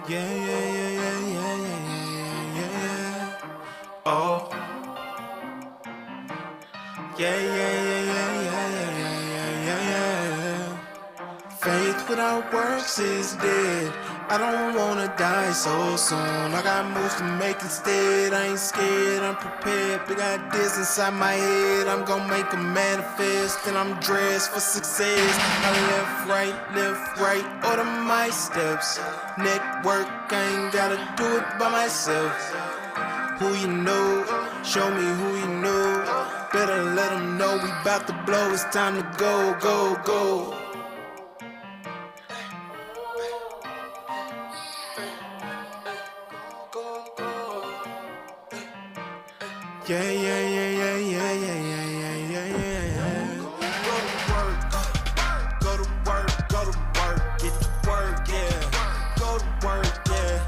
Yeah, yeah, yeah, yeah, yeah, yeah, yeah, yeah. Oh, yeah, yeah, yeah, yeah, yeah, yeah, yeah, yeah, yeah. Faith without works is dead. I don't wanna die so soon. I got moves to make instead. I ain't scared, I'm prepared. Big ideas inside my head. I'm gonna make them manifest. And I'm dressed for success. I left, right, order my steps. Network, I ain't gotta do it by myself. Who you know, show me who you know. Better let them know we bout to blow. It's time to go, go, go. Yeah, yeah, yeah, yeah, yeah, yeah, yeah, yeah, yeah, yeah. Go to work, go to work, go to work, get to work, yeah. Go to work, yeah.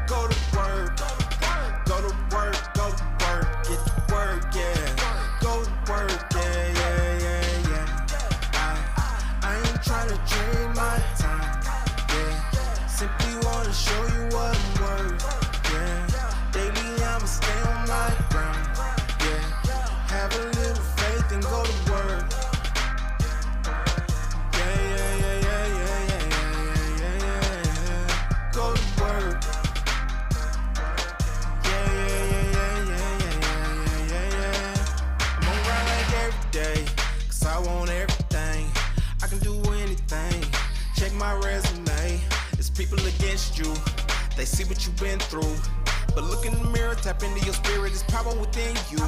Go to work, go to work, go to work, get to work, yeah. Go to work, yeah, yeah, yeah, yeah. I ain't tryna trade my time, yeah. Simply wanna show you what I'm worth, yeah. Daily I'ma stay on my ground. Have a little faith and go to work. Yeah, yeah, yeah, yeah, yeah, yeah, yeah, yeah, yeah. Go to work. Yeah, yeah, yeah, yeah, yeah, yeah, yeah, yeah, yeah. I'm on grind like every day, 'cause I want everything. I can do anything. Check my resume. It's people against you. They see what you've been through. But look in the mirror, tap into your spirit. There's power within you.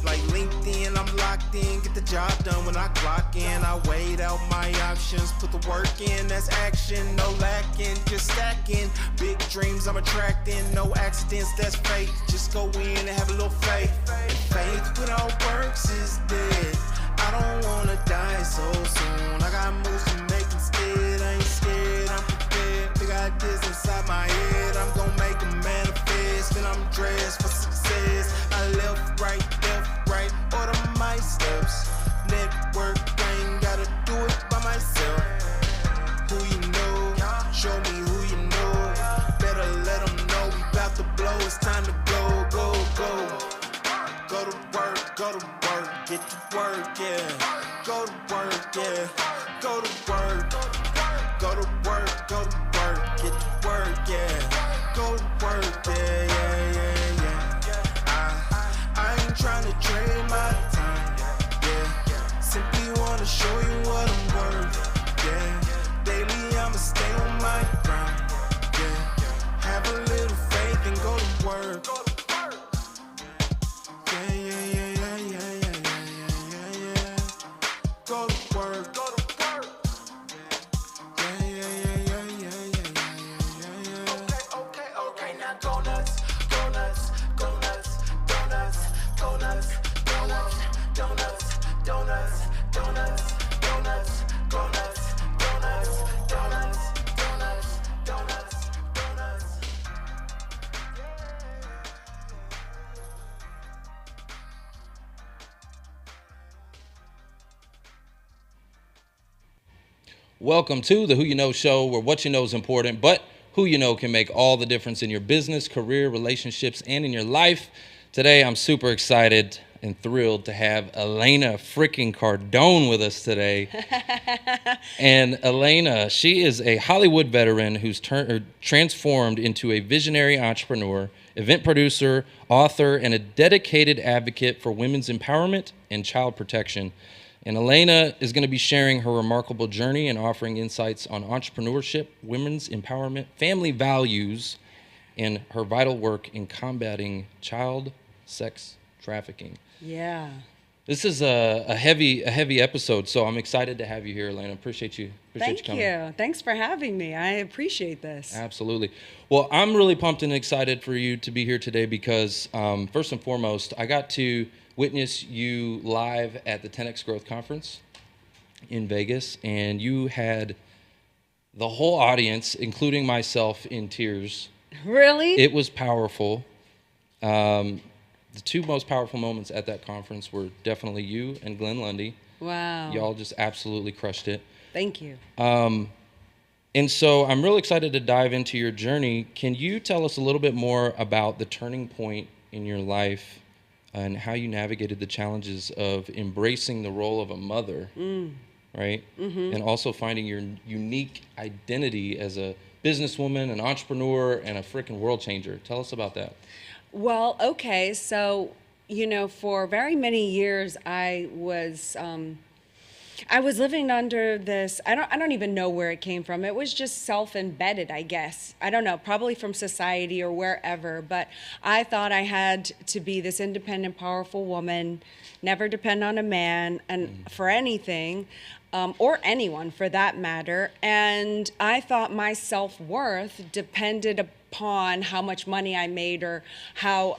Like LinkedIn, I'm locked in, get the job done when I clock in. I weighed out my options, put the work in, that's action, no lacking, just stacking. Big dreams I'm attracting, no accidents, that's fate. Just go in and have a little faith. And faith without works is dead. I don't wanna die so soon. I got moves to make instead. I ain't scared, I'm prepared. Big ideas inside my head. I'm gonna make them manifest. And I'm dressed for success. I left, right, order my steps. Network, I ain't gotta do it by myself. Who you know, show me who you know. Better let them know we bout to blow. It's time to go, go, go. Go to work, get to work, yeah. Go to work, yeah. Go to work, go to work, go to work, get to work, yeah. Go to work, yeah, yeah, yeah, yeah. I ain't tryna trade my time, yeah. Simply wanna show you what I'm worth, yeah. Daily I'ma stay on my grind, yeah. Have a little faith and go to work. Yeah, yeah, yeah, yeah, yeah, yeah, yeah, yeah, yeah. Go to work. Yeah, yeah, yeah, yeah, yeah, yeah, yeah, yeah, yeah. Okay, now go nuts, go nuts, go nuts, donuts, go nuts, donuts, donuts, donuts, donuts, donuts, go nuts, donuts, donuts, donuts, donuts, donuts. Welcome to the Who You Know show, where what you know is important, but who you know can make all the difference in your business, career, relationships, and in your life. Today, I'm super excited and thrilled to have Elena freaking Cardone with us today. And Elena, she is a Hollywood veteran who's transformed into a visionary entrepreneur, event producer, author, and a dedicated advocate for women's empowerment and child protection. And Elena is going to be sharing her remarkable journey and offering insights on entrepreneurship, women's empowerment, family values, and her vital work in combating child sex trafficking. Yeah. This is a heavy episode, so I'm excited to have you here, Elena. Appreciate you Thank coming. you. Thanks for having me. I appreciate this. Absolutely. Well, I'm really pumped and excited for you to be here today because, first and foremost, I got to witness you live at the 10X Growth Conference in Vegas, and you had the whole audience, including myself, in tears. Really? It was powerful. The two most powerful moments at that conference were definitely you and Glenn Lundy. Wow. Y'all just absolutely crushed it. Thank you. And so I'm really excited to dive into your journey. Can you tell us a little bit more about the turning point in your life and how you navigated the challenges of embracing the role of a mother, right? Mm-hmm. And also finding your unique identity as a businesswoman, an entrepreneur, and a freaking world changer. Tell us about that. Well, okay. So, for very many years, I was living under this. I don't even know where it came from. It was just self-embedded, I guess. I don't know, probably from society or wherever. But I thought I had to be this independent, powerful woman, never depend on a man and for anything, or anyone for that matter. And I thought my self-worth depended upon how much money I made or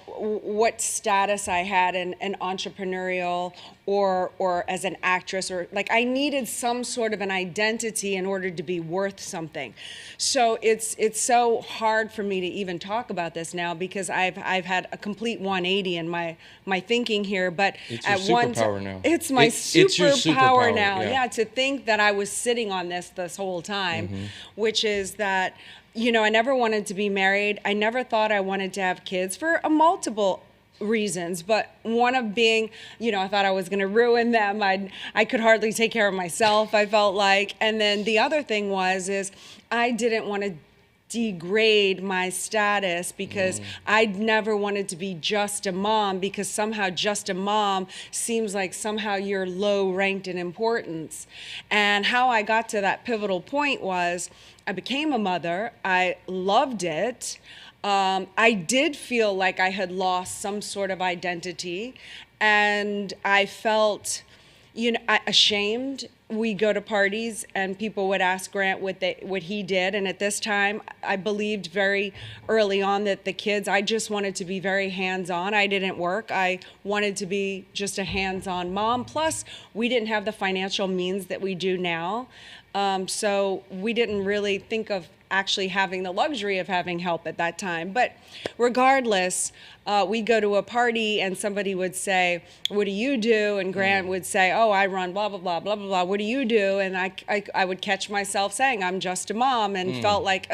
what status I had in an entrepreneurial or as an actress, or like I needed some sort of an identity in order to be worth something. So it's so hard for me to even talk about this now because I've had a complete 180 in my thinking here. But it's your superpower now. It's my superpower now. Yeah, to think that I was sitting on this whole time, which is that, I never wanted to be married. I never thought I wanted to have kids for a multiple reasons, but one of being, I thought I was going to ruin them. I could hardly take care of myself, I felt like. And then the other thing is I didn't want to degrade my status because I'd never wanted to be just a mom, because somehow just a mom seems like somehow you're low ranked in importance. And how I got to that pivotal point was I became a mother. I loved it. I did feel like I had lost some sort of identity, and I felt, ashamed. We go to parties and people would ask Grant what he did, and at this time, I believed very early on that the kids, I just wanted to be very hands-on. I didn't work. I wanted to be just a hands-on mom. Plus, we didn't have the financial means that we do now, so we didn't really think of actually having the luxury of having help at that time. But regardless, we'd go to a party and somebody would say, "What do you do?" And Grant would say, "Oh, I run blah, blah, blah, blah, blah, blah. What do you do?" And I would catch myself saying, "I'm just a mom," and felt like,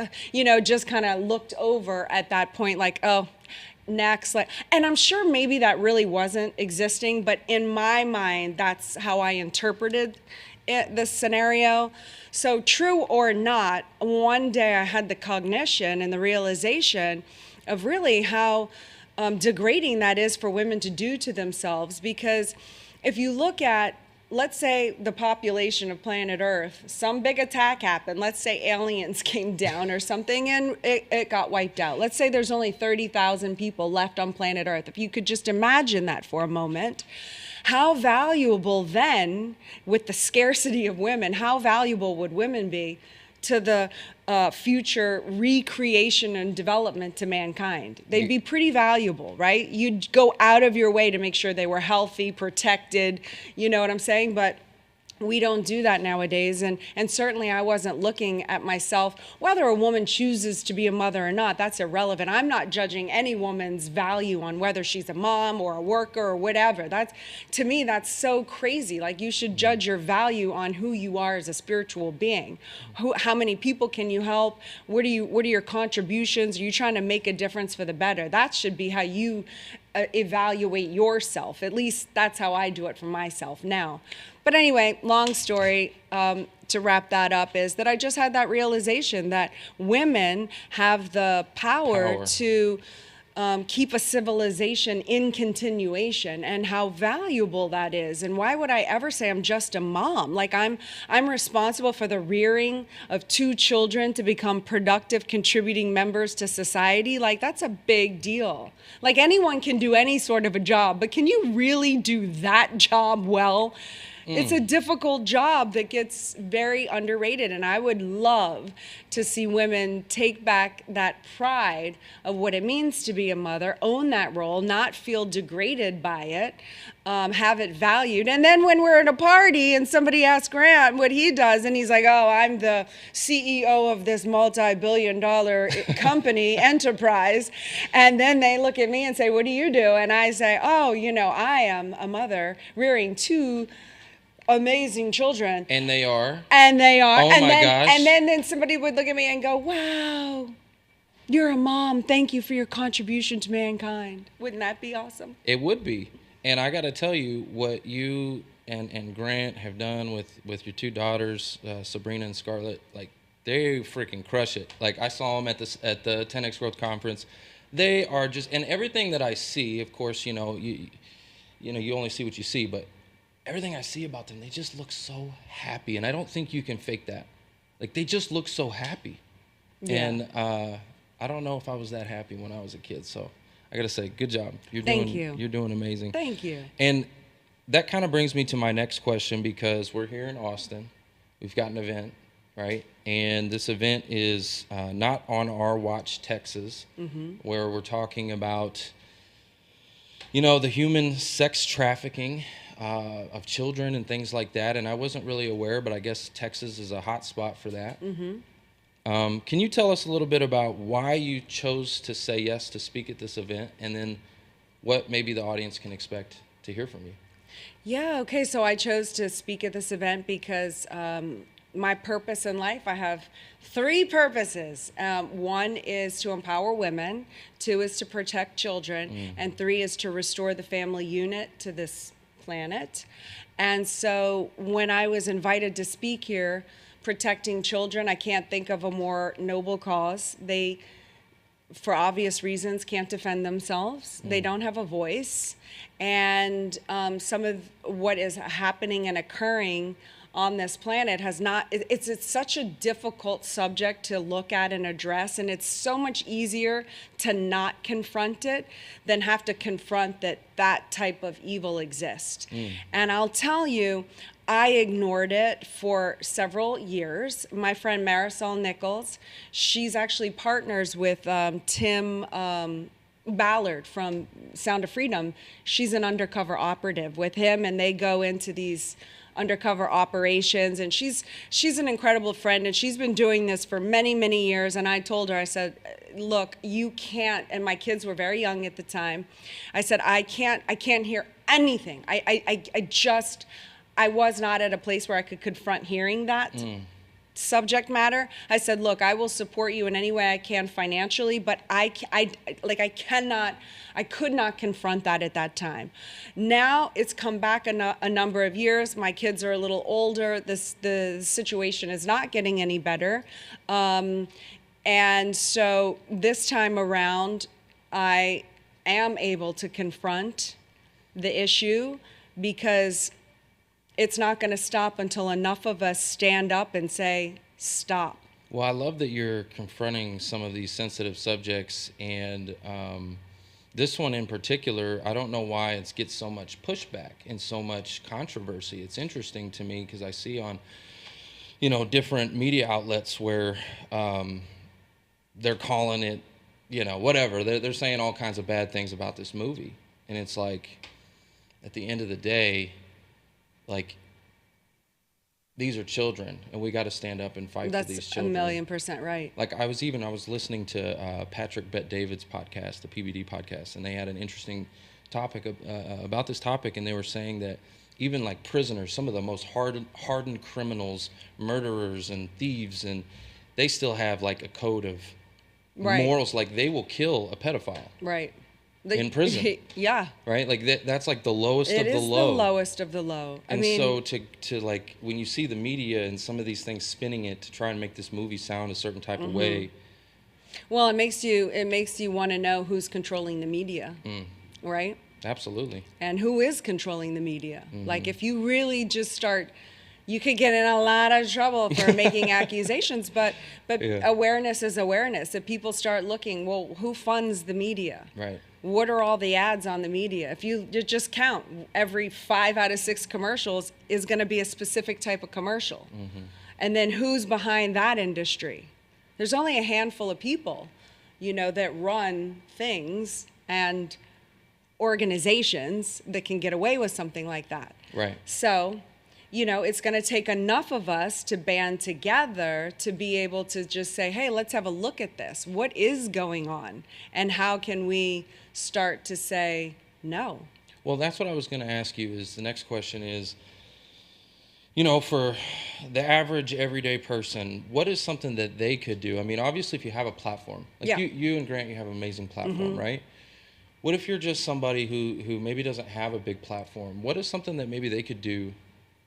just kind of looked over at that point like, oh, next. And I'm sure maybe that really wasn't existing, but in my mind, that's how I interpreted this scenario. So true or not, one day I had the cognition and the realization of really how degrading that is for women to do to themselves. Because if you look at, let's say, the population of planet Earth, some big attack happened. Let's say aliens came down or something and it got wiped out. Let's say there's only 30,000 people left on planet Earth. If you could just imagine that for a moment, how valuable then, with the scarcity of women, how valuable would women be to the future recreation and development to mankind? They'd be pretty valuable, right? You'd go out of your way to make sure they were healthy, protected, you know what I'm saying? But we don't do that nowadays, and certainly I wasn't looking at myself. Whether a woman chooses to be a mother or not, that's irrelevant. I'm not judging any woman's value on whether she's a mom or a worker or whatever. To me, that's so crazy. Like, you should judge your value on who you are as a spiritual being. How many people can you help? What are your contributions? Are you trying to make a difference for the better? That should be how you evaluate yourself. At least that's how I do it for myself now. But anyway, long story to wrap that up is that I just had that realization that women have the power. To keep a civilization in continuation, and how valuable that is. And why would I ever say I'm just a mom? Like, I'm responsible for the rearing of 2 children to become productive, contributing members to society. Like, that's a big deal. Like, anyone can do any sort of a job, but can you really do that job well? It's a difficult job that gets very underrated, and I would love to see women take back that pride of what it means to be a mother, own that role, not feel degraded by it, have it valued. And then when we're at a party and somebody asks Grant what he does, and he's like, "Oh, I'm the CEO of this multi-billion-dollar company, enterprise," and then they look at me and say, "What do you do?" And I say, "Oh, I am a mother rearing 2 amazing children. And they are. And they are. Oh and my gosh. And then somebody would look at me and go, wow, you're a mom. Thank you for your contribution to mankind. Wouldn't that be awesome? It would be. And I got to tell you, what you and Grant have done with your two daughters, Sabrina and Scarlett, like, they freaking crush it. Like, I saw them at the 10X Growth Conference. They are just, and everything that I see, of course, you only see what you see, but everything I see about them, they just look so happy. And I don't think you can fake that. Like, they just look so happy. Yeah. And I don't know if I was that happy when I was a kid. So I got to say, good job. You're doing amazing. Thank you. And that kind of brings me to my next question, because we're here in Austin. We've got an event, right? And this event is not on our watch, Texas, where we're talking about, the human sex trafficking of children and things like that. And I wasn't really aware, but I guess Texas is a hot spot for that. Can you tell us a little bit about why you chose to say yes to speak at this event, and then what maybe the audience can expect to hear from you? Yeah, okay. So I chose to speak at this event because my purpose in life, I have 3 purposes. One is to empower women, 2 is to protect children, and 3 is to restore the family unit to this planet. And so when I was invited to speak here, protecting children, I can't think of a more noble cause. They, for obvious reasons, can't defend themselves. They don't have a voice. And some of what is happening and occurring on this planet has not, it's such a difficult subject to look at and address, and it's so much easier to not confront it than have to confront that type of evil exists. And I'll tell you, I ignored it for several years. My friend Marisol Nichols, she's actually partners with Tim Ballard from Sound of Freedom. She's an undercover operative with him, and they go into these undercover operations, and she's an incredible friend, and she's been doing this for many, many years. And I told her, I said, look, you can't, and my kids were very young at the time. I said, I can't hear anything. I was not at a place where I could confront hearing that subject matter. I said, look, I will support you in any way I can financially, but I could not confront that at that time. Now it's come back a number of years. My kids are a little older. The situation is not getting any better. And so this time around, I am able to confront the issue, because it's not going to stop until enough of us stand up and say, stop. Well, I love that you're confronting some of these sensitive subjects, and this one in particular, I don't know why it gets so much pushback and so much controversy. It's interesting to me because I see on, different media outlets where they're calling it, whatever. They're saying all kinds of bad things about this movie. And it's like, at the end of the day, like, these are children, and we got to stand up and fight for these children. That's 1,000,000% right. Like, I was listening to Patrick Bet-David's podcast, the PBD podcast, and they had an interesting topic about this topic, and they were saying that even like prisoners, some of the most hardened criminals, murderers and thieves, and they still have like a code of morals. Like, they will kill a pedophile. Right. In prison. Yeah. Right? Like, that's like the lowest of the low. It is the lowest of the low. And so to like, when you see the media and some of these things spinning it to try and make this movie sound a certain type of way. Well, it makes you want to know who's controlling the media. Right? Absolutely. And who is controlling the media. Like, if you really just start, you could get in a lot of trouble for making accusations, but awareness is awareness. If people start looking, well, who funds the media? Right. What are all the ads on the media? If you just count, every 5 out of 6 commercials is going to be a specific type of commercial. And then who's behind that industry? There's only a handful of people, that run things and organizations that can get away with something like that. Right. So, it's going to take enough of us to band together to be able to just say, hey, let's have a look at this. What is going on? And how can we start to say no? Well, that's what I was going to ask you. Is the next question is, You know, for the average everyday person, what is something that they could do? I mean, obviously, if you have a platform, like Yeah. you and Grant, you have an amazing platform, right? What if you're just somebody who maybe doesn't have a big platform? What is something that maybe they could do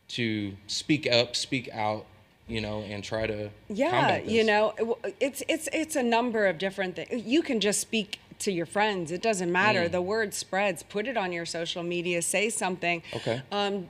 to speak up, speak out, you know, and try to Yeah, combat this? you know, it's a number of different things. You can just speak to your friends. It doesn't matter. The word spreads. Put it on your social media. Say something. Okay.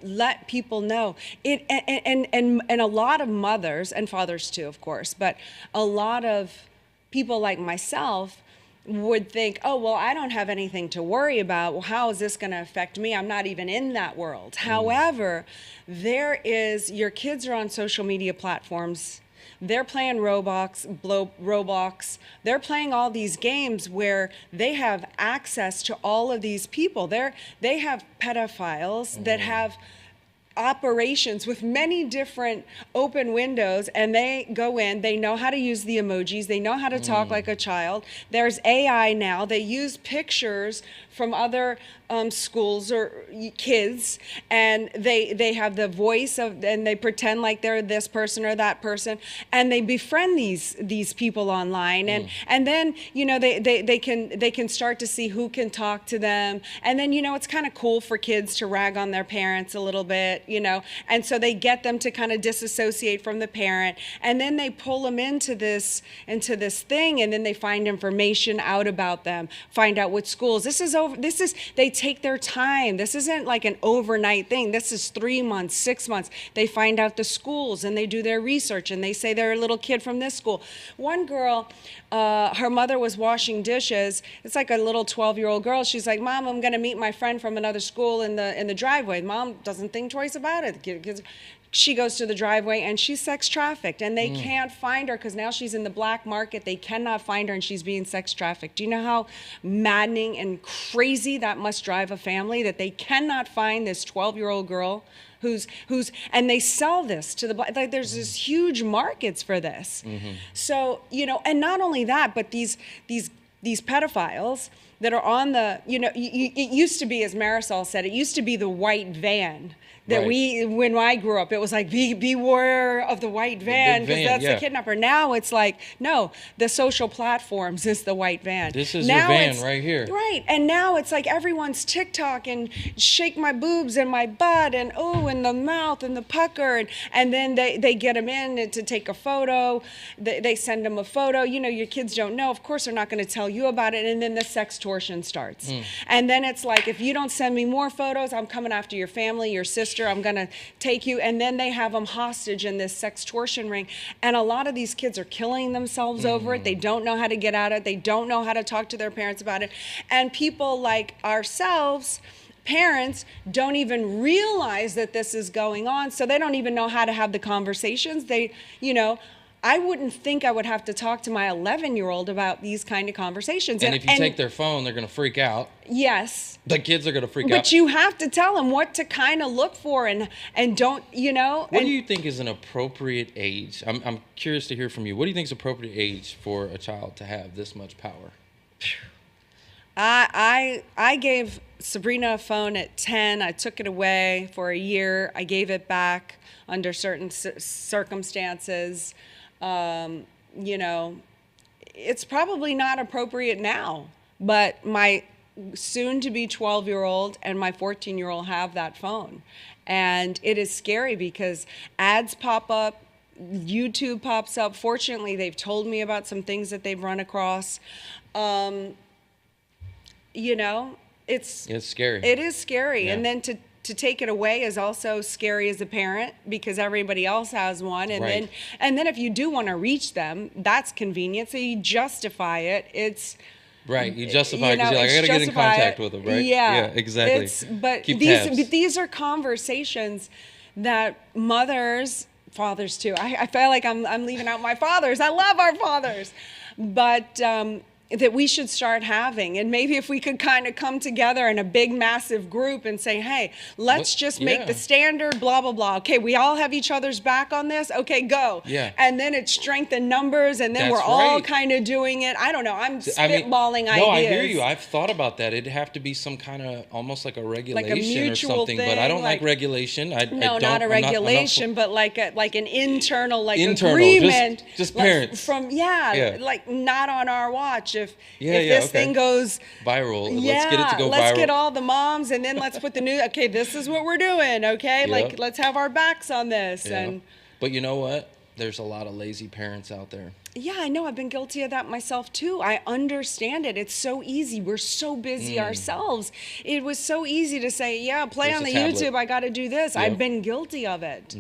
Let people know it. And a lot of mothers and fathers too, of course, but a lot of people like myself would think, oh, well, I don't have anything to worry about. Well, how is this going to affect me? I'm not even in that world. However, your kids are on social media platforms. They're playing Roblox. They're playing all these games where they have access to all of these people. They have pedophiles that have operations with many different open windows, and they go in, they know how to use the emojis, they know how to talk like a child. There's AI now. They use pictures from other schools or kids, and they have the voice of, and they pretend like they're this person or that person, and they befriend these people online, and then they can start to see who can talk to them, and then it's kind of cool for kids to rag on their parents a little bit, and so they get them to kind of disassociate from the parent, and then they pull them into this thing, and then they find information out about them, find out what schools. They take their time. This isn't like an overnight thing. This is 3 months, 6 months. They find out the schools and they do their research, and they say they're a little kid from this school. One girl, her mother was washing dishes. It's like a little 12-year-old girl. She's like, Mom, I'm going to meet my friend from another school in the driveway. Mom doesn't think twice about it. She goes to the driveway, and she's sex trafficked, and they can't find her because now she's in the black market. They cannot find her, and she's being sex trafficked. Do you know how maddening and crazy that must drive a family, that they cannot find this 12-year-old girl who's and they sell this to the black, like there's this huge markets for this. So, and not only that, but these pedophiles that are on the, it used to be, as Marisol said, it used to be the white van. That when I grew up, it was like, beware of the white van, because that's the kidnapper. Now it's like, no, the social platforms is the white van. This is your van right here. Right, and now it's like everyone's TikTok and shake my boobs and my butt and and the mouth and the pucker, and then they get them in to take a photo. They send them a photo. Your kids don't know. Of course, they're not going to tell you about it, and then the sextortion starts. And then it's like, if you don't send me more photos, I'm coming after your family, your sister. I'm going to take you. And then they have them hostage in this sextortion ring. And a lot of these kids are killing themselves over it. They don't know how to get out of it. They don't know how to talk to their parents about it. And people like ourselves, parents, don't even realize that this is going on. So they don't even know how to have the conversations. I wouldn't think I would have to talk to my 11-year-old about these kind of conversations. And if you take their phone, they're going to freak out. Yes. The kids are going to freak out. But you have to tell them what to kind of look for and don't, What do you think is an appropriate age? I'm curious to hear from you. What do you think is appropriate age for a child to have this much power? I gave Sabrina a phone at 10. I took it away for a year. I gave it back under certain circumstances. It's probably not appropriate now, but my soon-to-be 12-year-old and my 14-year-old have that phone. And it is scary because ads pop up, YouTube pops up. Fortunately, they've told me about some things that they've run across. It's scary. It is scary. Yeah. And then to take it away is also scary as a parent because everybody else has one. And then if you do want to reach them, that's convenient. So you justify it. It's right. You justify it because you're like, I got to get in contact with them, right? Yeah, exactly. But these are conversations that mothers, fathers too. I feel like I'm leaving out my fathers. I love our fathers. But that we should start having. And maybe if we could kind of come together in a big, massive group and say, hey, let's just make the standard, blah, blah, blah. Okay, we all have each other's back on this. Okay, go. Yeah. And then it's strength in numbers, and then we're all kind of doing it. I don't know. I'm spitballing ideas. No, I hear you. I've thought about that. It'd have to be some kind of almost like a regulation or something. Thing, but I don't like regulation. Not a regulation, but like an internal internal, agreement. Just parents. Like not on our watch. If this thing goes viral, let's get it to go viral. Let's get all the moms, and then let's put the new. Okay, this is what we're doing. Okay, like let's have our backs on this. And but you know what? There's a lot of lazy parents out there. Yeah, I know. I've been guilty of that myself too. I understand it. It's so easy. We're so busy ourselves. It was so easy to say, play on the YouTube. I got to do this. Yep. I've been guilty of it.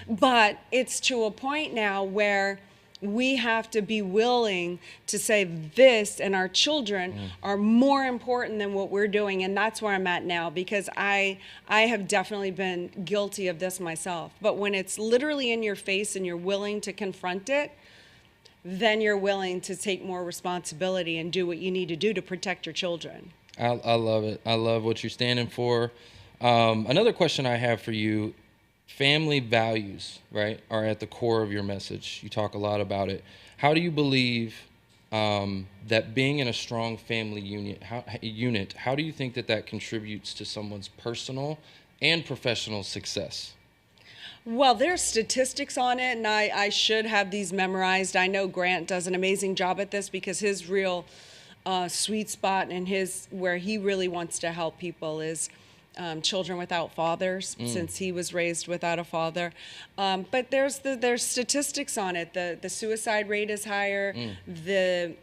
But it's to a point now where we have to be willing to say this, and our children are more important than what we're doing. And that's where I'm at now, because I have definitely been guilty of this myself. But when it's literally in your face and you're willing to confront it, then you're willing to take more responsibility and do what you need to do to protect your children. I love it. I love what you're standing for. Another question I have for you: family values, right, are at the core of your message. You talk a lot about it. How do you believe that being in a strong family unit, how do you think that contributes to someone's personal and professional success? Well, there's statistics on it, and I should have these memorized. I know Grant does an amazing job at this, because his real sweet spot and where he really wants to help people is children without fathers, since he was raised without a father. But there's statistics on it. The suicide rate is higher. The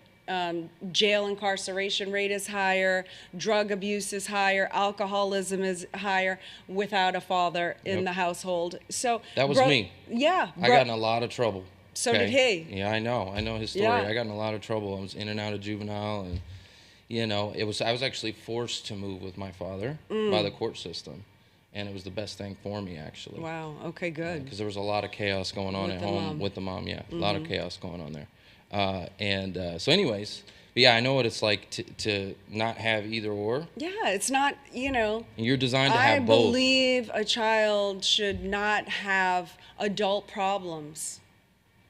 jail incarceration rate is higher. Drug abuse is higher. Alcoholism is higher without a father in the household. So that was me. Yeah. I got in a lot of trouble. So did he. Yeah, I know his story. Yeah. I got in a lot of trouble. I was in and out of juvenile, and I was actually forced to move with my father by the court system, and it was the best thing for me, actually. Wow. Okay, good. Because there was a lot of chaos going on at home with the mom. Yeah, a lot of chaos going on there. So anyways, but yeah, I know what it's like to not have either or. Yeah, it's not, And you're designed to have both. I believe a child should not have adult problems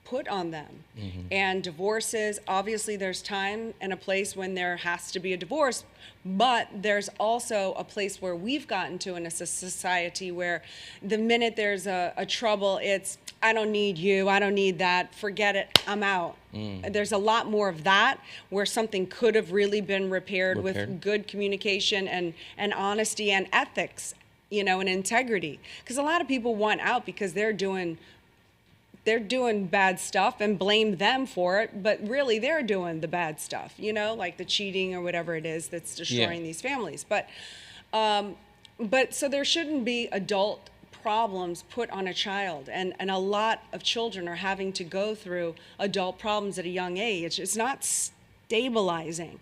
put on them. And divorces, obviously there's time and a place when there has to be a divorce, but there's also a place where we've gotten to in a society where the minute there's a trouble, it's, I don't need you, I don't need that, forget it, I'm out. There's a lot more of that, where something could have really been repaired with good communication and honesty and ethics, and integrity. Because a lot of people want out because they're doing bad stuff and blame them for it, but really they're doing the bad stuff, like the cheating or whatever it is that's destroying these families. But so there shouldn't be adult problems put on a child, and a lot of children are having to go through adult problems at a young age. It's not stabilizing.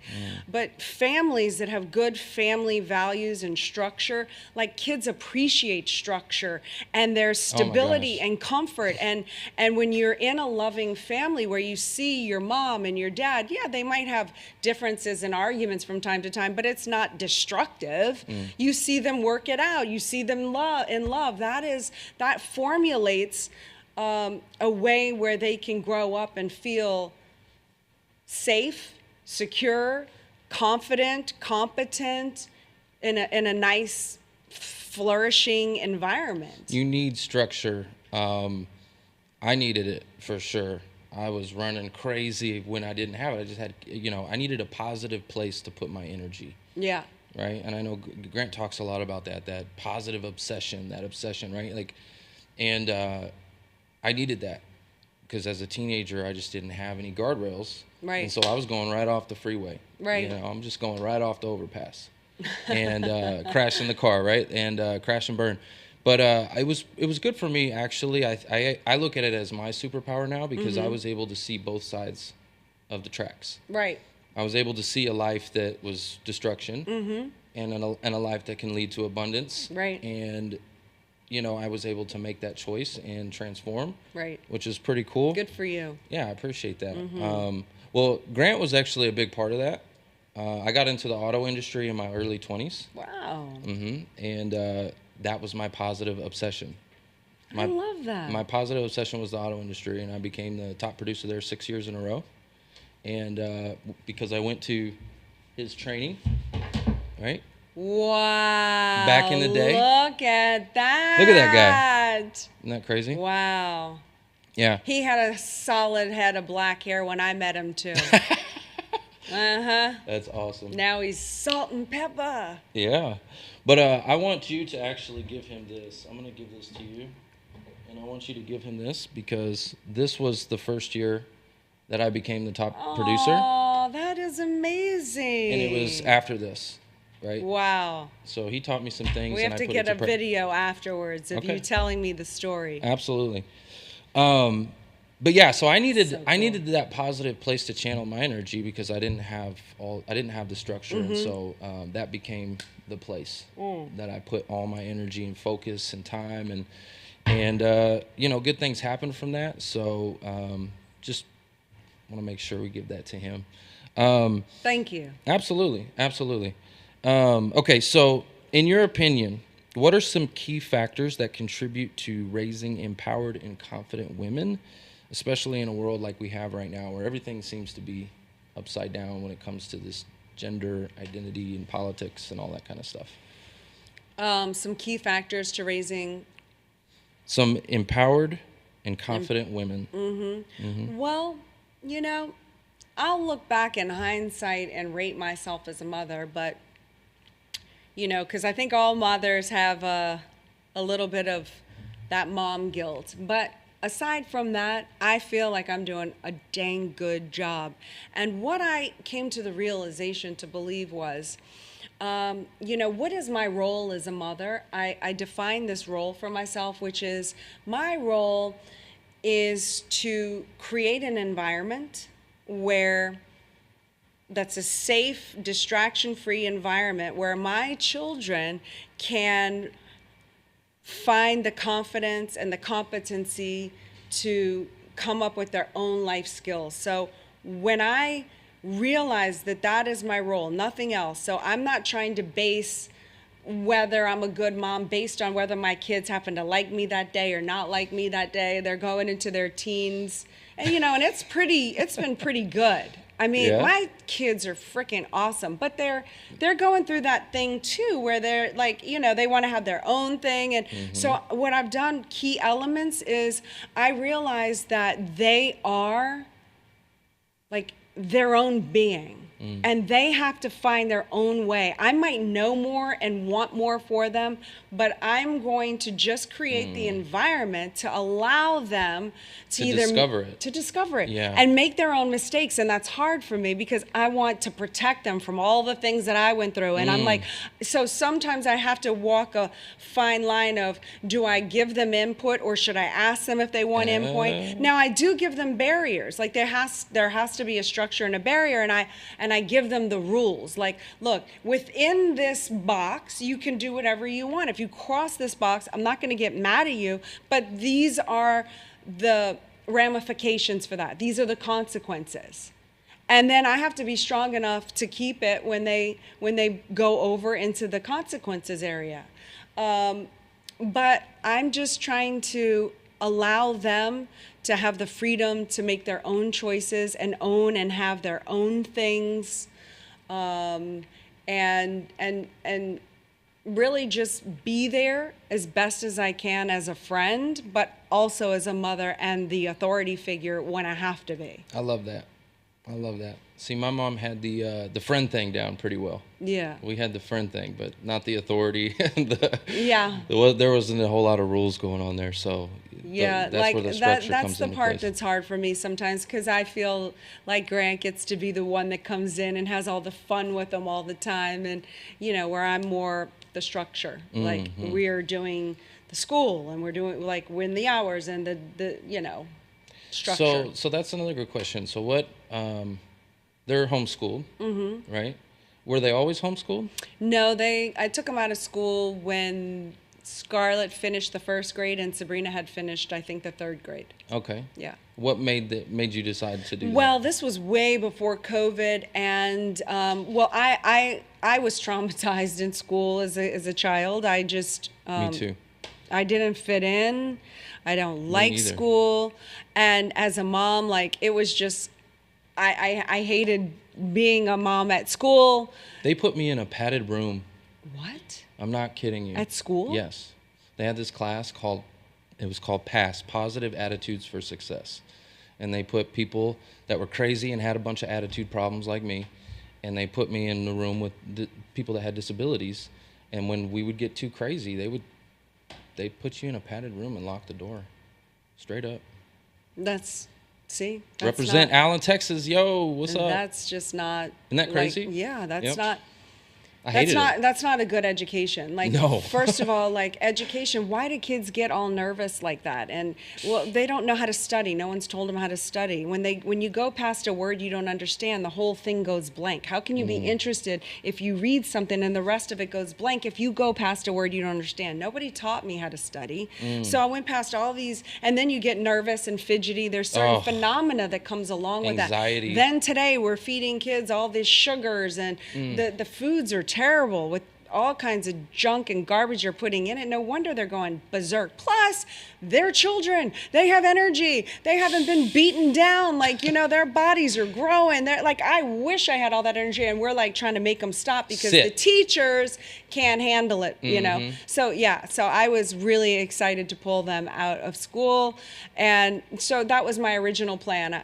But families that have good family values and structure, like kids appreciate structure, and there's stability and comfort. And when you're in a loving family where you see your mom and your dad, they might have differences and arguments from time to time, but it's not destructive. You see them work it out. You see them in love. That formulates a way where they can grow up and feel safe, secure, confident, competent, in a nice, flourishing environment. You need structure. I needed it for sure. I was running crazy when I didn't have it. I just had, I needed a positive place to put my energy. Yeah. Right? And I know Grant talks a lot about that positive obsession, right? And I needed that, because as a teenager, I just didn't have any guardrails. Right. And so I was going right off the freeway. Right. I'm just going right off the overpass and crashing the car, right? And crash and burn. But it was good for me, actually. I look at it as my superpower now, because I was able to see both sides of the tracks. Right. I was able to see a life that was destruction and a life that can lead to abundance. Right. And, I was able to make that choice and transform. Right. Which is pretty cool. Good for you. Yeah, I appreciate that. Well, Grant was actually a big part of that. I got into the auto industry in my early 20s. Wow. And that was my positive obsession. I love that. My positive obsession was the auto industry, and I became the top producer there 6 years in a row. And because I went to his training, right? Wow. Back in the day. Look at that. Look at that guy. Isn't that crazy? Wow. Yeah. He had a solid head of black hair when I met him, too. That's awesome. Now he's salt and pepper. Yeah. But I want you to actually give him this. I'm going to give this to you. And I want you to give him this because this was the first year that I became the top producer. Oh, that is amazing. And it was after this, right? Wow. So he taught me some things. We have to get a video afterwards of you telling me the story. Absolutely. But yeah, so I needed that positive place to channel my energy because I didn't have the structure, and so that became the place that I put all my energy and focus and time, and good things happen from that. So just want to make sure we give that to him. Thank you. Absolutely. Okay, so in your opinion, what are some key factors that contribute to raising empowered and confident women, especially in a world like we have right now where everything seems to be upside down when it comes to this gender identity and politics and all that kind of stuff? Some key factors to raising some empowered and confident women. Well, I'll look back in hindsight and rate myself as a mother, but because I think all mothers have a little bit of that mom guilt. But aside from that, I feel like I'm doing a dang good job. And what I came to the realization to believe was, what is my role as a mother? I define this role for myself, which is my role is to create an environment where that's a safe, distraction-free environment where my children can find the confidence and the competency to come up with their own life skills. So when I realize that that is my role, nothing else, so I'm not trying to base whether I'm a good mom based on whether my kids happen to like me that day or not like me that day. They're going into their teens, and and it's been pretty good. I mean, my kids are freaking awesome, but they're going through that thing too, where they're like, they want to have their own thing. And so what I've done, key elements, is I realize that they are like their own being. And they have to find their own way. I might know more and want more for them, but I'm going to just create the environment to allow them to either discover it and make their own mistakes. And that's hard for me because I want to protect them from all the things that I went through. And I'm like, so sometimes I have to walk a fine line of, do I give them input or should I ask them if they want input? Now I do give them barriers. Like there has to be a structure and a barrier, and I give them the rules. Like, look, within this box, you can do whatever you want. If you cross this box, I'm not going to get mad at you, but these are the ramifications for that. These are the consequences. And then I have to be strong enough to keep it when they go over into the consequences area. But I'm just trying to allow them to have the freedom to make their own choices and own and have their own things, and really just be there as best as I can as a friend, but also as a mother and the authority figure when I have to be. I love that. See, my mom had the friend thing down pretty well. Yeah. We had the friend thing, but not the authority. There wasn't a whole lot of rules going on there, so that's where the structure that's comes the into part place. that's hard for me sometimes, because I feel like Grant gets to be the one that comes in and has all the fun with them all the time, and where I'm more the structure. Like we're doing the school and we're doing like when the hours and the structure. So that's another good question. So what? They're homeschooled, right? Were they always homeschooled? No, I took them out of school when Scarlett finished the first grade, and Sabrina had finished, I think, the third grade. Okay. Yeah. What made you decide to do that? Well, this was way before COVID, and I was traumatized in school as a child. I just Me too. I didn't fit in. I don't like neither. school, and as a mom, like it was just I hated being a mom at school. They put me in a padded room. What? I'm not kidding you. At school? Yes. They had this class called PASS, Positive Attitudes for Success. And they put people that were crazy and had a bunch of attitude problems like me, and they put me in the room with people that had disabilities. And when we would get too crazy, they'd put you in a padded room and lock the door. Straight up. That's Represent not, Allen, Texas. Yo, what's up? That's just not. Isn't that crazy? Yeah, that's Yep. not. I hated it. That's not a good education. Like, No. First of all, like education, why do kids get all nervous like that? And well, they don't know how to study. No one's told them how to study. When you go past a word you don't understand, the whole thing goes blank. How can you be interested if you read something and the rest of it goes blank if you go past a word you don't understand? Nobody taught me how to study. So I went past all these, and then you get nervous and fidgety. There's certain phenomena that comes along with Anxiety. that. Then today we're feeding kids all these sugars, and the foods are terrible with all kinds of junk and garbage you're putting in it. No wonder they're going berserk. Plus, they're children. They have energy. They haven't been beaten down. Like, their bodies are growing. They're like, I wish I had all that energy. And we're like trying to make them stop because the teachers can't handle it, So, yeah. So I was really excited to pull them out of school. And so that was my original plan.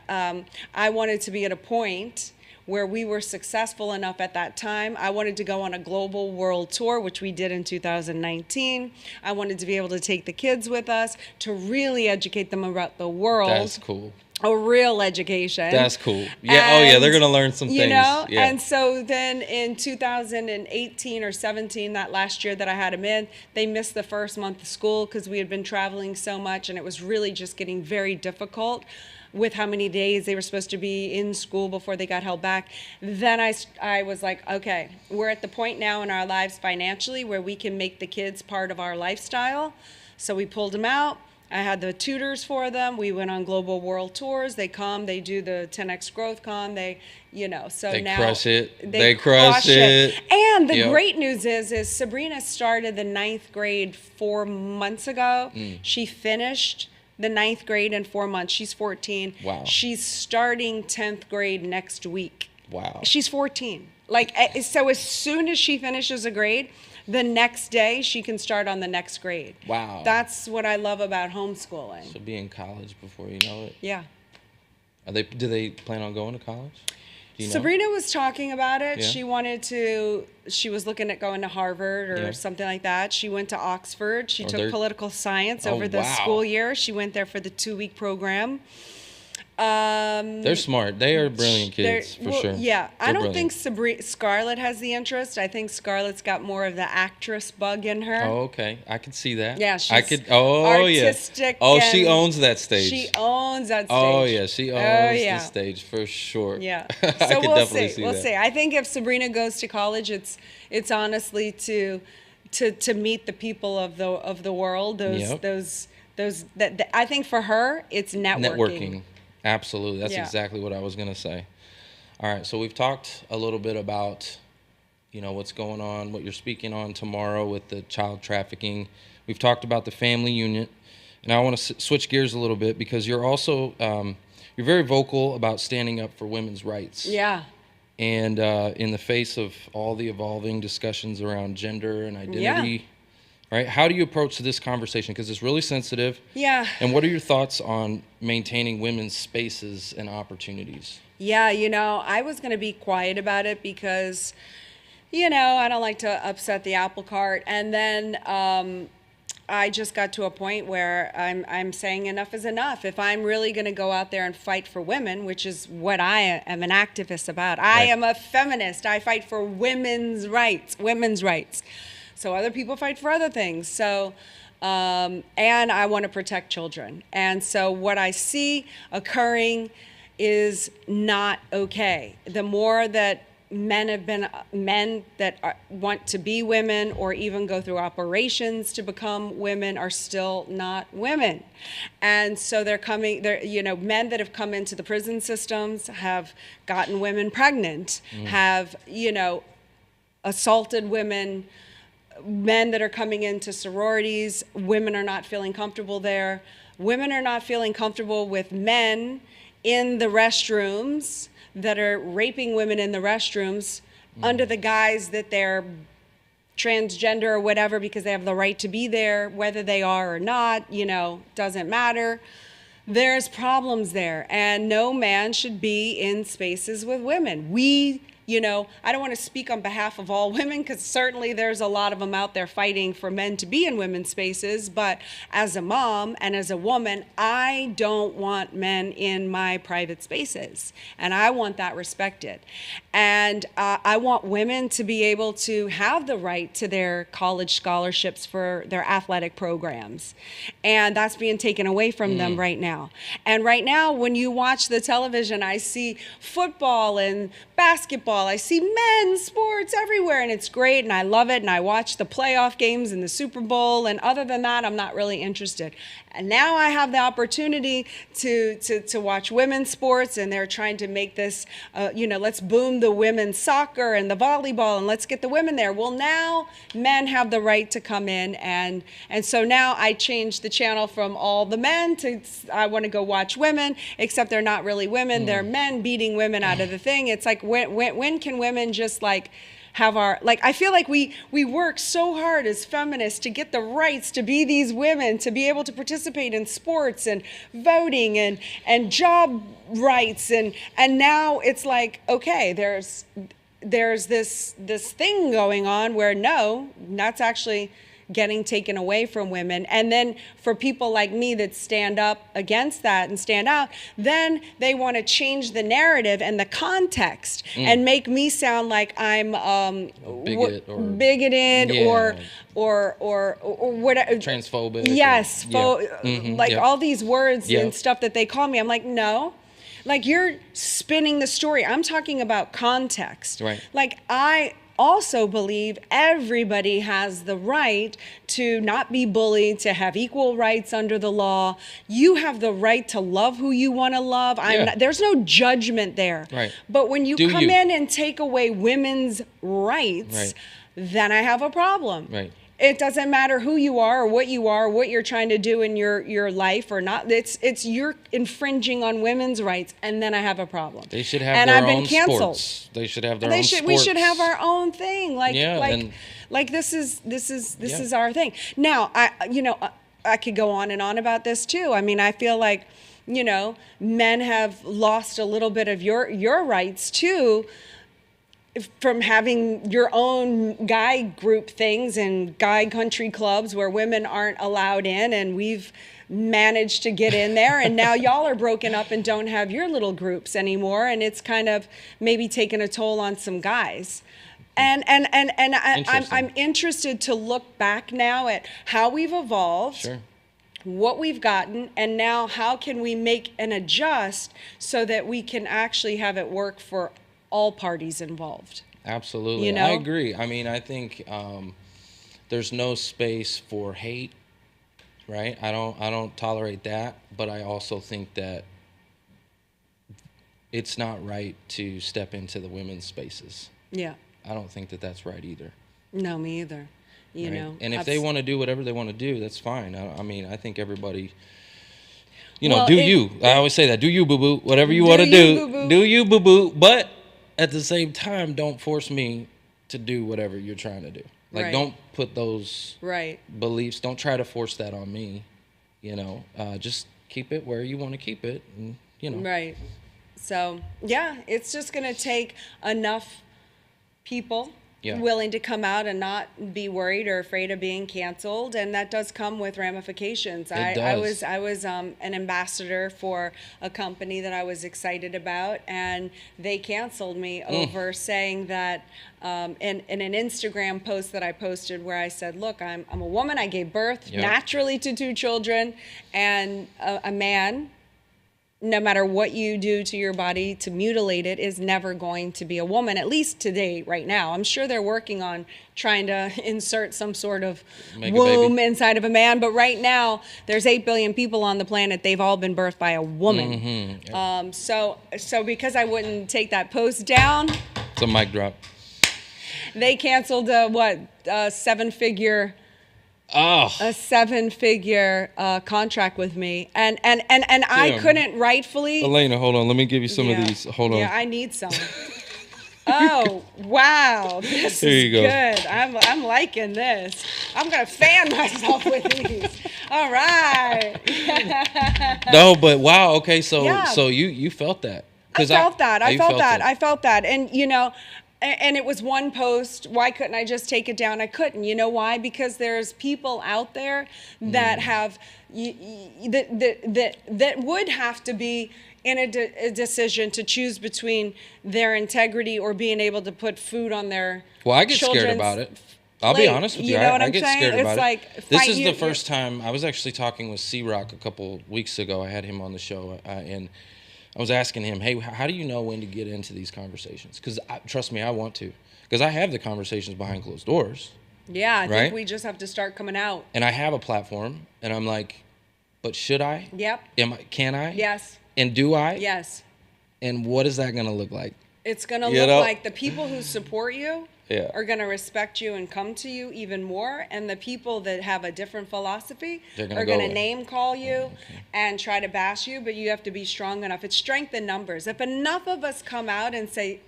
I wanted to be at a point where we were successful enough at that time. I wanted to go on a global world tour, which we did in 2019. I wanted to be able to take the kids with us to really educate them about the world. That's cool. A real education. That's cool. Yeah. They're gonna learn some things. Yeah. And so then in 2018 or 17, that last year that I had them in, they missed the first month of school because we had been traveling so much, and it was really just getting very difficult with how many days they were supposed to be in school before they got held back. Then I was like, okay, we're at the point now in our lives financially where we can make the kids part of our lifestyle. So we pulled them out. I had the tutors for them. We went on global world tours. They come, they do the 10X Growth Con. They now crush it. They crush it. And the great news is Sabrina started the 9th grade 4 months ago. She finished the 9th grade in 4 months. She's 14. Wow. She's starting 10th grade next week. Wow. She's 14. So as soon as she finishes a grade, the next day she can start on the next grade. Wow. That's what I love about homeschooling. She'll be in college before you know it. Yeah. Do they plan on going to college? Sabrina was talking about it. Yeah. She was looking at going to Harvard or something like that. She went to Oxford. She took political science over the school year. She went there for the 2-week program. They're smart. They are brilliant kids, for sure. Yeah. I don't brilliant. think Scarlett has the interest. I think Scarlett's got more of the actress bug in her. Oh, okay. I could see that. Yeah, she's artistic. Oh, yeah. She owns that stage. She owns that stage. Oh, yeah. She owns the stage for sure. Yeah. I So could we'll definitely see. We'll see. I think if Sabrina goes to college, it's honestly to meet the people of the world. I think for her, it's networking. Absolutely. That's exactly what I was going to say. All right. So we've talked a little bit about, what's going on, what you're speaking on tomorrow with the child trafficking. We've talked about the family unit. And I want to switch gears a little bit because you're also, you're very vocal about standing up for women's rights. Yeah. And in the face of all the evolving discussions around gender and identity, right? How do you approach this conversation? Because it's really sensitive. Yeah. And what are your thoughts on maintaining women's spaces and opportunities? Yeah, I was going to be quiet about it because, I don't like to upset the apple cart. And then I just got to a point where I'm saying enough is enough. If I'm really going to go out there and fight for women, which is what I am an activist about. I am a feminist. I fight for women's rights. So other people fight for other things. So, and I want to protect children. And so what I see occurring is not okay. The more that men that want to be women or even go through operations to become women are still not women. And so men that have come into the prison systems have gotten women pregnant, have, assaulted women. Men that are coming into sororities, women are not feeling comfortable there. Women are not feeling comfortable with men in the restrooms that are raping women in the restrooms under the guise that they're transgender or whatever because they have the right to be there, whether they are or not, doesn't matter. There's problems there, and no man should be in spaces with women. I don't want to speak on behalf of all women because certainly there's a lot of them out there fighting for men to be in women's spaces. But as a mom and as a woman, I don't want men in my private spaces. And I want that respected. And I want women to be able to have the right to their college scholarships for their athletic programs. And that's being taken away from them right now. And right now, when you watch the television, I see football and basketball. I see men's sports everywhere, and it's great, and I love it, and I watch the playoff games and the Super Bowl, and other than that, I'm not really interested. And now I have the opportunity to watch women's sports, and they're trying to make this, let's boom the women's soccer and the volleyball, and let's get the women there. Well, now men have the right to come in, and so now I changed the channel from all the men to I want to go watch women, except they're not really women. They're men beating women out of the thing. It's like, when can women just have I feel like we work so hard as feminists to get the rights to be these women, to be able to participate in sports and voting and job rights, and now it's like, okay, there's this thing going on where no, that's actually getting taken away from women. And then for people like me that stand up against that and stand out, then they want to change the narrative and the context and make me sound like I'm bigoted or whatever. Transphobic. Yes, Yeah. all these words and stuff that they call me. I'm like, no. You're spinning the story. I'm talking about context. Right. I also believe everybody has the right to not be bullied, to have equal rights under the law. You have the right to love who you want to love. There's no judgment there. Right. But when you come in and take away women's rights, then I have a problem. Right. It doesn't matter who you are or what you're trying to do in your life or not. It's you're infringing on women's rights, and then I have a problem. They should have and their I've been own canceled. sports. They should have their own sports. We should have our own thing. This is our thing. Now, I could go on and on about this too. I mean, I feel like, men have lost a little bit of your rights too, from having your own guy group things and guy country clubs where women aren't allowed in, and we've managed to get in there, and now y'all are broken up and don't have your little groups anymore, and it's kind of maybe taken a toll on some guys. And I'm interested to look back now at how we've evolved. Sure. What we've gotten, and now how can we make and adjust so that we can actually have it work for all parties involved. Absolutely. I agree. I mean, I think there's no space for hate, right? I don't tolerate that, but I also think that it's not right to step into the women's spaces. Yeah. I don't think that that's right either. No, me either. You know. And if they want to do whatever they want to do, that's fine. I mean, I think everybody, you I always say that. Do you, boo-boo. Whatever you want to do. Do you, boo-boo. But at the same time, don't force me to do whatever you're trying to do. Don't put those beliefs, don't try to force that on me, just keep it where you want to keep it, and, Right. So, it's just going to take enough people willing to come out and not be worried or afraid of being canceled, and that does come with ramifications. I was an ambassador for a company that I was excited about, and they canceled me over saying that in an Instagram post that I posted where I said, look, I'm a woman, I gave birth naturally to 2 children, and a man no matter what you do to your body to mutilate it, is never going to be a woman, at least today, right now. I'm sure they're working on trying to insert some sort of Make a womb baby. inside of a man. But right now, there's 8 billion people on the planet. They've all been birthed by a woman. So because I wouldn't take that post down, It's a mic drop. they canceled a seven-figure Oh, contract with me, and I Damn. couldn't rightfully. Elena, hold on. Let me give you some Yeah. of these. Hold on. Yeah, I need some. Oh, wow. This Here is you go. good. I'm liking this. I'm going to fan myself with these. All right. No, but wow. Okay, so Yeah. you felt that. I 'Cause felt that. you felt it. I felt that. And, and it was one post. Why couldn't I just take it down? I couldn't. You know why? Because there's people out there that have, that would have to be in a decision to choose between their integrity or being able to put food on their Well, I get scared children's about it. I'll be plate. honest with you. You know what I I'm get saying? scared It's about like, it. This fight- is you- the first time I was actually talking with C-Rock a couple weeks ago. I had him on the show, and I was asking him, hey, how do you know when to get into these conversations? Because trust me, I want to. Because I have the conversations behind closed doors, Yeah, I Right? think we just have to start coming out. and I have a platform, and I'm like, but should I? Yep. Can I? Yes. And do I? Yes. And what is that going to look like? It's going to You look know? like the people who support you Yeah. are going to respect you and come to you even more. And the people that have a different philosophy They're gonna are go going to away. name call you and try to bash you, but you have to be strong enough. It's strength in numbers. If enough of us come out and say,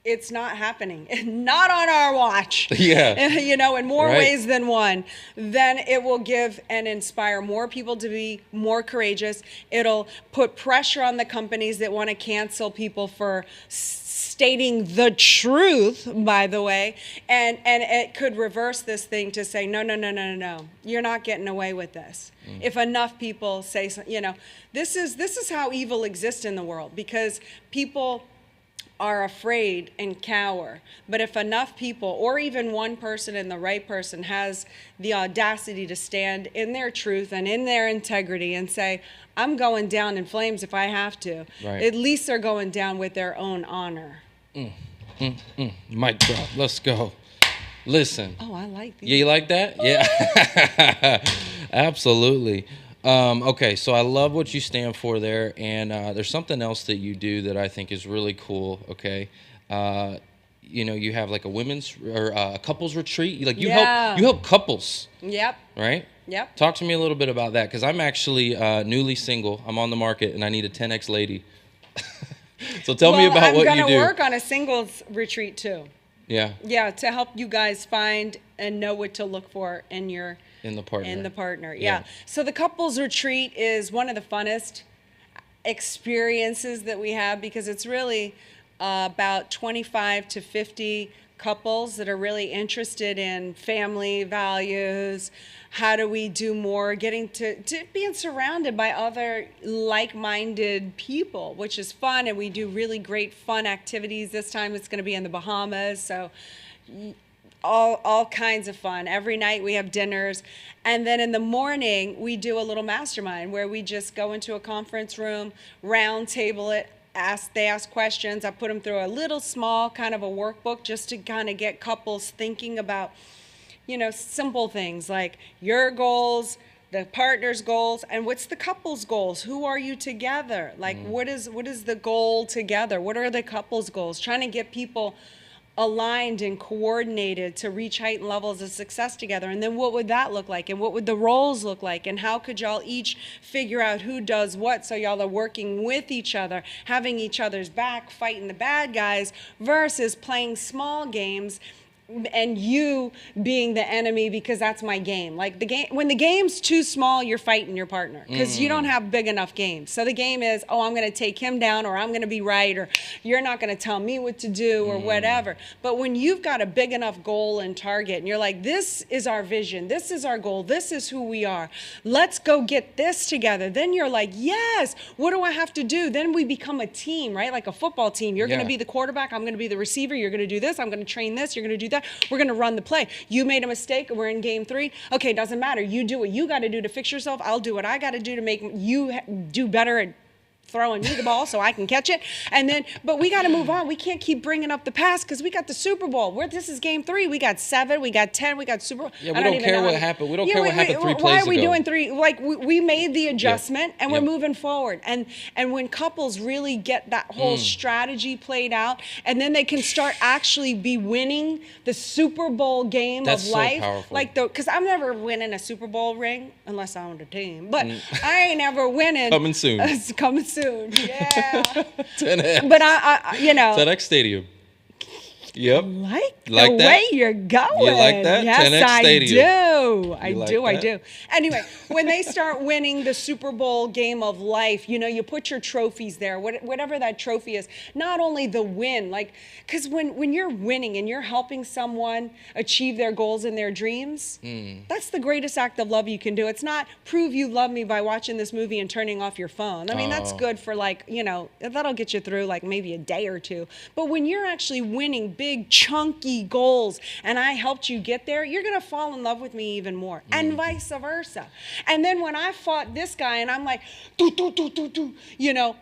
it's not happening, not on our watch, Yeah. in more Right. ways than one, then it will give and inspire more people to be more courageous. It'll put pressure on the companies that want to cancel people for stating the truth, by the way, and it could reverse this thing to say, no, you're not getting away with this. If enough people say, this is how evil exists in the world, because people are afraid and cower. But if enough people, or even one person and the right person, has the audacity to stand in their truth and in their integrity and say, I'm going down in flames if I have to, Right. at least they're going down with their own honor. Mic drop. Let's go. Listen. Oh, I like these. Yeah, you like that? Yeah. Absolutely. Okay, so I love what you stand for there, and there's something else that you do that I think is really cool. Okay, you have like a women's or a couples retreat. You help couples, Yep. right? Yep. Talk to me a little bit about that, because I'm actually newly single. I'm on the market, and I need a 10x lady. So tell me about what you do. I'm going to work on a singles retreat too. Yeah, Yeah, to help you guys find and know what to look for in your in the partner. Yeah. So the couples retreat is one of the funnest experiences that we have, because it's really about 25 to 50 couples that are really interested in family values. How do we do more? Getting to being surrounded by other like-minded people, which is fun. And we do really great fun activities. This time it's going to be in the Bahamas. So all kinds of fun. Every night we have dinners. And then in the morning, we do a little mastermind where we just go into a conference room, round table it, they ask questions. I put them through a little small kind of a workbook just to kind of get couples thinking about, simple things like your goals, the partner's goals, and what's the couple's goals? Who are you together? Like, what is the goal together? What are the couple's goals? Trying to get people aligned and coordinated to reach heightened levels of success together. And then what would that look like? And what would the roles look like? And how could y'all each figure out who does what, so y'all are working with each other, having each other's back, fighting the bad guys, versus playing small games and you being the enemy because that's my game. Like when the game's too small, you're fighting your partner because you don't have big enough games. So the game is, I'm going to take him down, or I'm going to be right, or you're not going to tell me what to do, or whatever. But when you've got a big enough goal and target, and you're like, this is our vision, this is our goal, this is who we are, let's go get this together. Then you're like, yes, what do I have to do? Then we become a team, right? Like a football team. You're going to be the quarterback, I'm going to be the receiver, you're going to do this, I'm going to train this, you're going to do that. We're going to run the play. You made a mistake, we're in game 3. Okay, doesn't matter. You do what you got to do to fix yourself. I'll do what I got to do to make you do better at throwing me the ball so I can catch it. And then, but we got to move on. We can't keep bringing up the past because we got the Super Bowl. This is game 3. We got 7, we got 10, we got Super Bowl. Yeah, we don't care what happened. We don't care what happened 3 plays ago. Why are we doing 3? Like, we made the adjustment and we're Yep. moving forward. And when couples really get that whole strategy played out, and then they can start actually be winning the Super Bowl game That's of so life. powerful. Like, because I'm never winning a Super Bowl ring unless I own a team. But I ain't ever winning. Coming soon. It's coming soon. Yeah. 10X. But I 10X Stadium. Yep. Like the Like that? way you're going. You like that? Yes, 10X Stadium. I like do. I that? do. Anyway, when they start winning the Super Bowl game of life, you put your trophies there, whatever that trophy is. Not only the win, like, because when you're winning and you're helping someone achieve their goals and their dreams, that's the greatest act of love you can do. It's not prove you love me by watching this movie and turning off your phone. I mean, that's good for that'll get you through like maybe a day or two. But when you're actually winning big chunky goals and I helped you get there, you're gonna fall in love with me even more, and vice versa. And then when I fought this guy and I'm like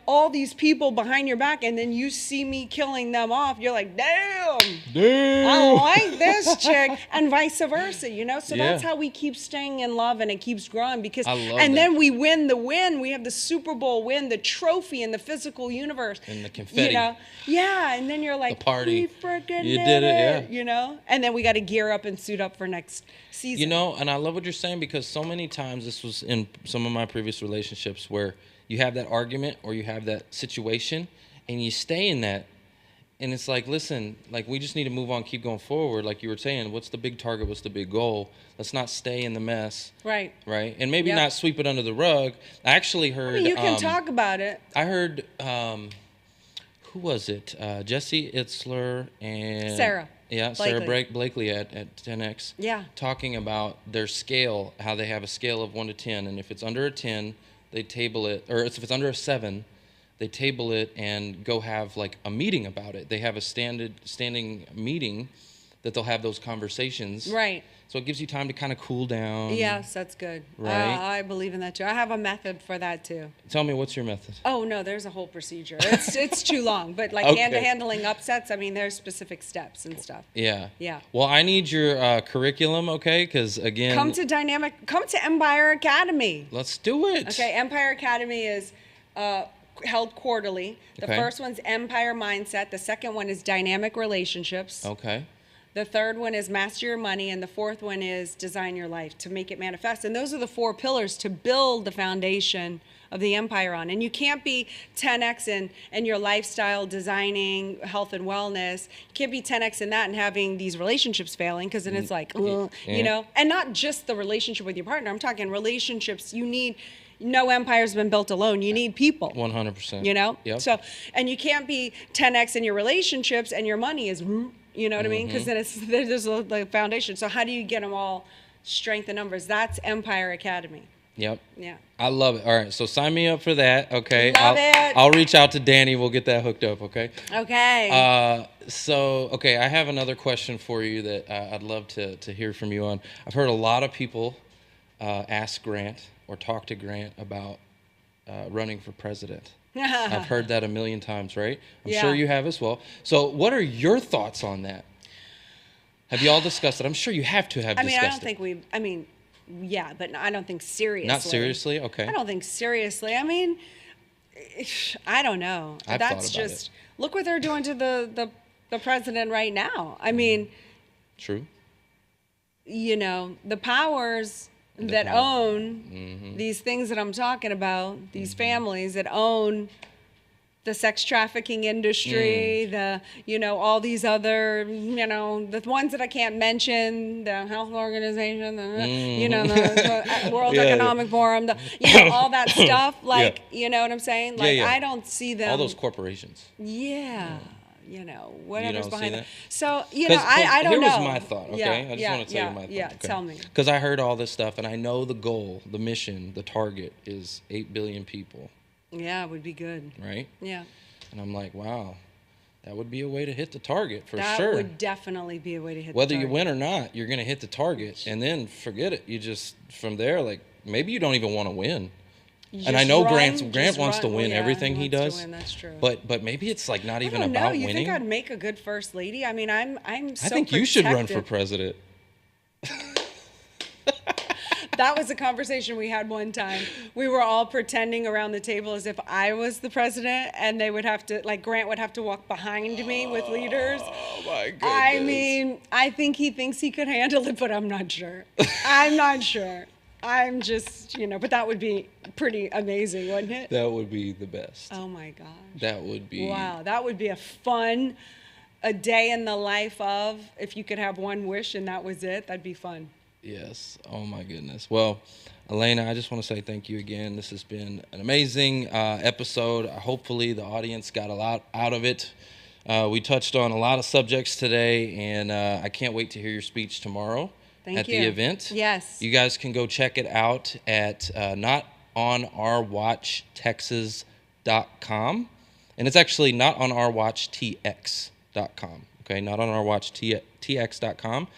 all these people behind your back, and then you see me killing them off, you're like, damn. I like this chick, and vice versa, so that's how we keep staying in love, and it keeps growing because then we win the win. We have the Super Bowl win, the trophy in the physical universe, and the confetti, and then you're like, the party. You did it, and then we got to gear up and suit up for next season. And I love what you're saying, because so many times, this was in some of my previous relationships, where you have that argument or you have that situation and you stay in that, and it's like, listen, like, we just need to move on, keep going forward. Like you were saying, what's the big target? What's the big goal? Let's not stay in the mess. Right. And maybe not sweep it under the rug. I actually heard, you can talk about it. I heard, who was it? Jesse Itzler and Sarah. Yeah, Blakely. Sarah Blakely at 10X. Yeah. Talking about their scale, how they have a scale of 1 to 10, and if it's under a 10, they table it, or if it's under a 7, they table it and go have like a meeting about it. They have a standing meeting that they'll have those conversations. Right. So it gives you time to kind of cool down. Yes, that's good. Right. I believe in that too. I have a method for that too. Tell me, what's your method? Oh no, there's a whole procedure. It's too long, but like handling upsets, I mean, there's specific steps and stuff. Yeah. Yeah. Well, I need your curriculum, okay? Because again, come to Empire Academy. Let's do it. Okay, Empire Academy is held quarterly. The first one's Empire Mindset. The second one is Dynamic Relationships. Okay. The third one is Master Your Money, and the fourth one is Design Your Life, to make it manifest. And those are the 4 pillars to build the foundation of the empire on. And you can't be 10X in your lifestyle, designing, health and wellness. You can't be 10X in that and having these relationships failing, because then it's like, and not just the relationship with your partner. I'm talking relationships. No empire's been built alone. You need people. 100%. Yep. So, and you can't be 10X in your relationships and your money is, you know what I mean? Because then there's a foundation. So how do you get them all strength in numbers? That's Empire Academy. Yep. Yeah. I love it. All right, so sign me up for that, okay? Love it. I'll reach out to Danny. We'll get that hooked up, okay? Okay. I have another question for you that I'd love to hear from you on. I've heard a lot of people ask Grant or talk to Grant about running for president. I've heard that a million times, right? I'm sure you have as well. So what are your thoughts on that? Have you all discussed it? I'm sure you have to have discussed it. Yeah, but I don't think seriously. Not seriously? Okay. I don't think seriously. I mean, I don't know. That's just, look what they're doing to the president right now. I mean. True. The powers that own these things that I'm talking about, these families that own the sex trafficking industry, all these other, the ones that I can't mention, the health organization, the World Economic Forum, all that stuff, you know what I'm saying? Like, I don't see them. All those corporations. Yeah. Whatever's behind it. So, I don't know. Here was my thought, okay? I just want to tell you my thought. Yeah, tell me. Because I heard all this stuff, and I know the goal, the mission, the target is 8 billion people. Yeah, it would be good. Right? Yeah. And I'm like, wow, that would be a way to hit the target for sure. That would definitely be a way to hit the target. Whether you win or not, you're going to hit the target. And then forget it. You just, from there, like, maybe you don't even want to win. You And I just know run, Grant just wants to run. win Well, yeah, everything he wants to does. win, that's true. But maybe it's like not even I don't know. about You winning. think I'd make a good first lady? I mean, I'm so I think you should run for protective. president. That was a conversation we had one time. We were all pretending around the table as if I was the president, and they would have to, like, Grant would have to walk behind me with leaders. Oh my goodness. I mean, I think he thinks he could handle it, but I'm not sure. I'm not sure. I'm just, but that would be pretty amazing, wouldn't it? That would be the best. Oh my gosh. That would be. Wow, that would be a day in the life of, if you could have one wish and that was it, that'd be fun. Yes. Oh my goodness. Well, Elena, I just want to say thank you again. This has been an amazing episode. Hopefully the audience got a lot out of it. We touched on a lot of subjects today, and I can't wait to hear your speech tomorrow at the event. Yes. You guys can go check it out at notonourwatchtexas.com. And it's actually notonourwatchtx.com. Okay, notonourwatchtx.com.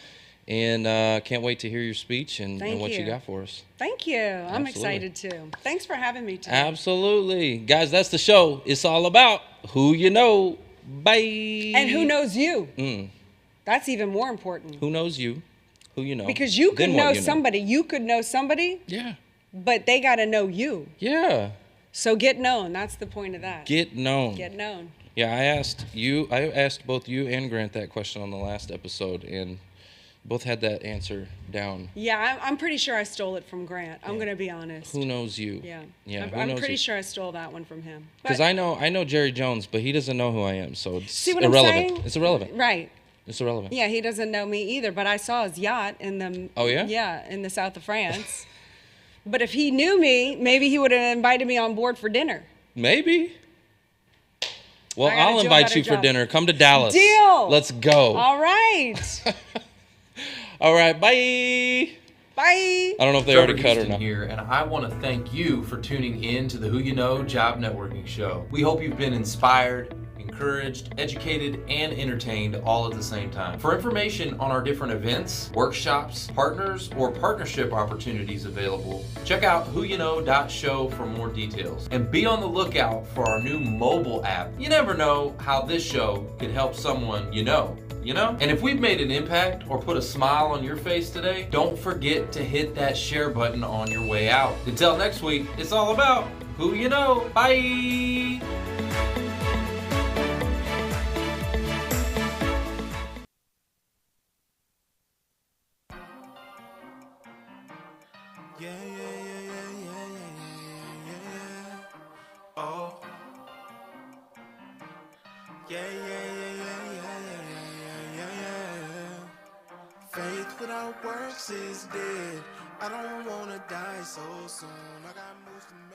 And can't wait to hear your speech and what you got for us. Thank you. I'm Absolutely. excited too. Thanks for having me today. Absolutely. Guys, that's the show. It's all about who you know. Bye. And who knows you. Mm. That's even more important. Who knows you? Who you know. Because you could Then know what you somebody. You could know somebody, Yeah. but they got to know you. Yeah. So get known. That's the point of that. Get known. Get known. Yeah, I asked both you and Grant that question on the last episode, and both had that answer down. Yeah, I'm pretty sure I stole it from Grant. I'm going to be honest. Who knows you? Yeah. Yeah. I'm pretty sure I stole that one from him. Because But- I know Jerry Jones, but he doesn't know who I am, so it's See what irrelevant. I'm saying? It's irrelevant. Right. It's irrelevant. Yeah, he doesn't know me either, but I saw his yacht in the Oh, yeah? Yeah, in the south of France. But if he knew me, maybe he would have invited me on board for dinner. Maybe. Well, I gotta I'll do a invite better you for job. dinner. Come to Dallas. Deal. Let's go. All right. All right. Bye. Bye. I don't know if they Trevor already cut or Houston not. here, and I want to thank you for tuning in to the Who You Know Job Networking Show. We hope you've been inspired, encouraged, educated, and entertained all at the same time. For information on our different events, workshops, partners, or partnership opportunities available, check out whoyouknow.show for more details. And be on the lookout for our new mobile app. You never know how this show could help someone you know. And if we've made an impact or put a smile on your face today, don't forget to hit that share button on your way out. Until next week, it's all about who you know. Bye. Yeah, yeah, yeah, yeah, yeah, yeah, yeah, yeah. Oh. Yeah, yeah, yeah, yeah, yeah, yeah, yeah, yeah, yeah. Faith without works is dead. I don't wanna die so soon. I got moves to make.